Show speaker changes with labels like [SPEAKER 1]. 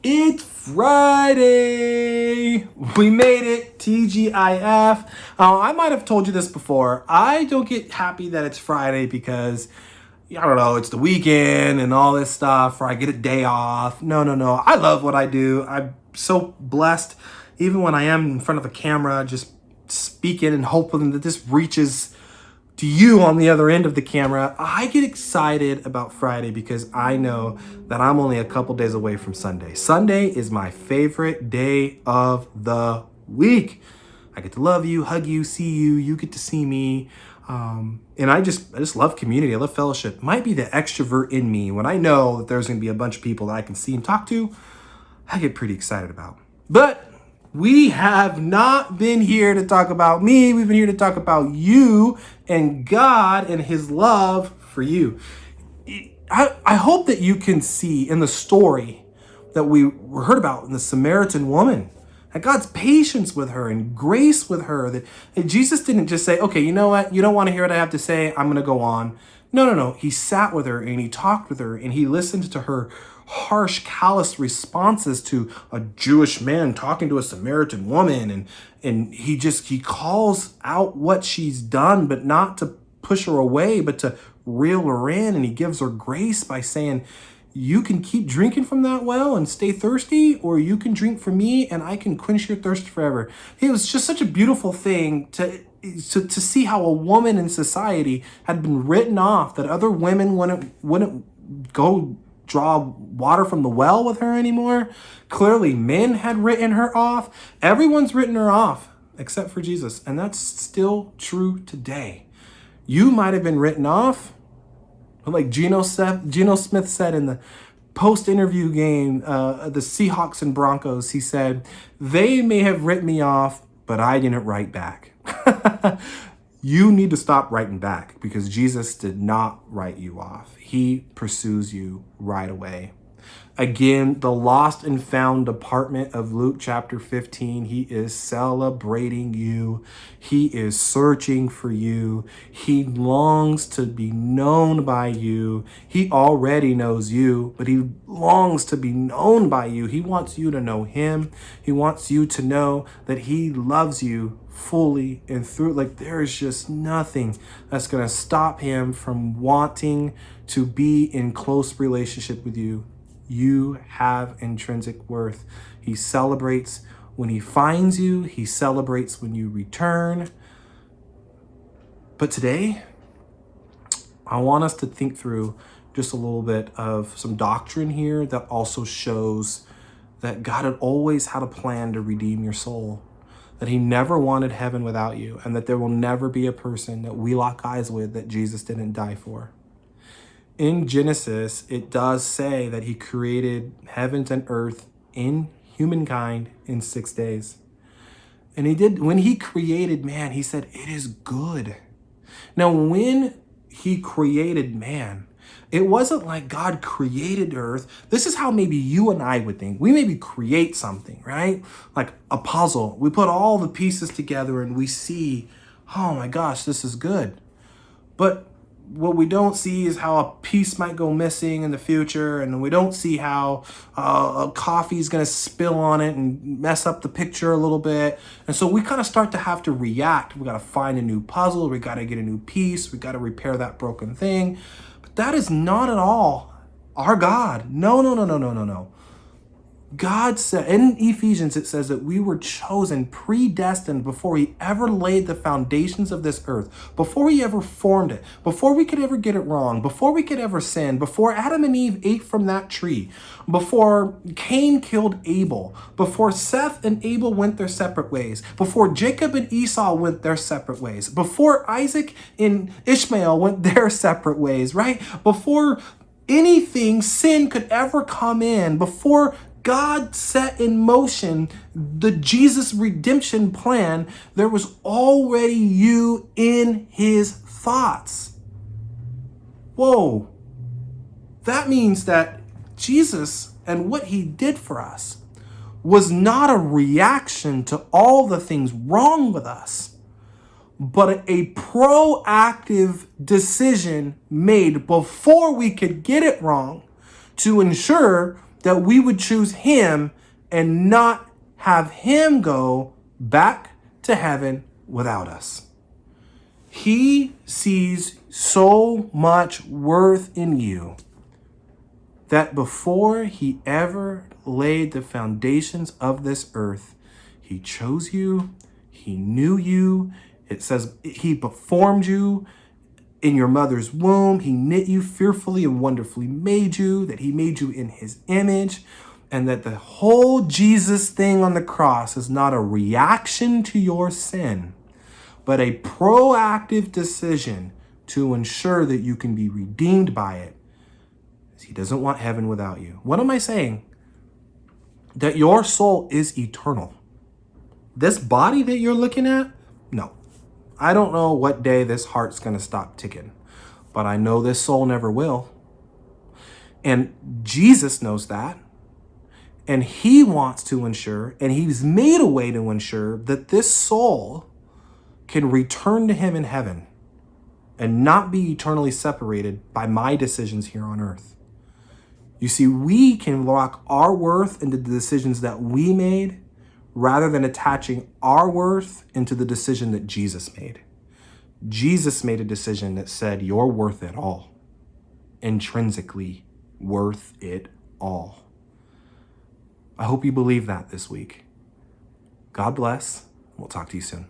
[SPEAKER 1] It's Friday. We made it. TGIF. I might have told you this before. I don't get happy that it's Friday because, I don't know, it's the weekend and all this stuff, or I get a day off. No. I love what I do. I'm so blessed, even when I am in front of a camera, just speaking and hoping that this reaches to you on the other end of the camera. I get excited about Friday because I know that I'm only a couple days away from Sunday. Sunday is my favorite day of the week. I get to love you, hug you, see you, you get to see me. And I just love community. I love fellowship. Might be the extrovert in me. When I know that there's going to be a bunch of people that I can see and talk to, I get pretty excited about. But we have not been here to talk about me. We've been here to talk about you and God and his love for you. I hope that you can see in the story that we heard about in the Samaritan woman, that God's patience with her and grace with her, that Jesus didn't just say, okay, you know what? You don't want to hear what I have to say. I'm going to go on. No. He sat with her and he talked with her and he listened to her harsh, callous responses to a Jewish man talking to a Samaritan woman. And he calls out what she's done, but not to push her away, but to reel her in. And he gives her grace by saying, you can keep drinking from that well and stay thirsty, or you can drink from me and I can quench your thirst forever. It was just such a beautiful thing to see how a woman in society had been written off, that other women wouldn't go draw water from the well with her anymore. Clearly, men had written her off. Everyone's written her off except for Jesus. And that's still true today. You might have been written off, like Geno Smith said in the post-interview game, the Seahawks and Broncos. He said, they may have written me off, but I didn't write back. You need to stop writing back, because Jesus did not write you off. He pursues you right away. Again, the lost and found department of Luke chapter 15, he is celebrating you. He is searching for you. He longs to be known by you. He already knows you, but he longs to be known by you. He wants you to know him. He wants you to know that he loves you fully and through. Like, there is just nothing that's going to stop him from wanting to be in close relationship with you. You have intrinsic worth. He celebrates when he finds you. He celebrates when you return. But today, I want us to think through just a little bit of some doctrine here that also shows that God had always had a plan to redeem your soul, that he never wanted heaven without you, and that there will never be a person that we lock eyes with that Jesus didn't die for. In Genesis, it does say that he created heavens and earth in humankind in 6 days. And he did, when he created man, he said, it is good. Now, when he created man, it wasn't like God created earth. This is how maybe you and I would think. We maybe create something, right? Like a puzzle. We put all the pieces together and we see, oh my gosh, this is good. But what we don't see is how a piece might go missing in the future, and we don't see how a coffee is going to spill on it and mess up the picture a little bit. And so we kind of start to have to react. We got to find a new puzzle. We got to get a new piece. We got to repair that broken thing. But that is not at all our God. No. God said in Ephesians, it says that we were chosen, predestined before he ever laid the foundations of this earth, before he ever formed it, before we could ever get it wrong, before we could ever sin, before Adam and Eve ate from that tree, before Cain killed Abel, before Seth and Abel went their separate ways, before Jacob and Esau went their separate ways, before Isaac and Ishmael went their separate ways, right? Before anything, sin could ever come in, before God set in motion the Jesus redemption plan, there was already you in his thoughts. Whoa. That means that Jesus and what he did for us was not a reaction to all the things wrong with us, but a proactive decision made before we could get it wrong to ensure that we would choose him and not have him go back to heaven without us. He sees so much worth in you that before he ever laid the foundations of this earth, he chose you, he knew you. It says he performed you in your mother's womb. He knit you fearfully and wonderfully made you, that he made you in his image, and that the whole Jesus thing on the cross is not a reaction to your sin, but a proactive decision to ensure that you can be redeemed by it. He doesn't want heaven without you. What am I saying? That your soul is eternal. This body that you're looking at, no. I don't know what day this heart's going to stop ticking, but I know this soul never will. And Jesus knows that. And he wants to ensure, and he's made a way to ensure that this soul can return to him in heaven and not be eternally separated by my decisions here on earth. You see, we can lock our worth into the decisions that we made rather than attaching our worth into the decision that Jesus made. Jesus made a decision that said, you're worth it all. Intrinsically worth it all. I hope you believe that this week. God bless. We'll talk to you soon.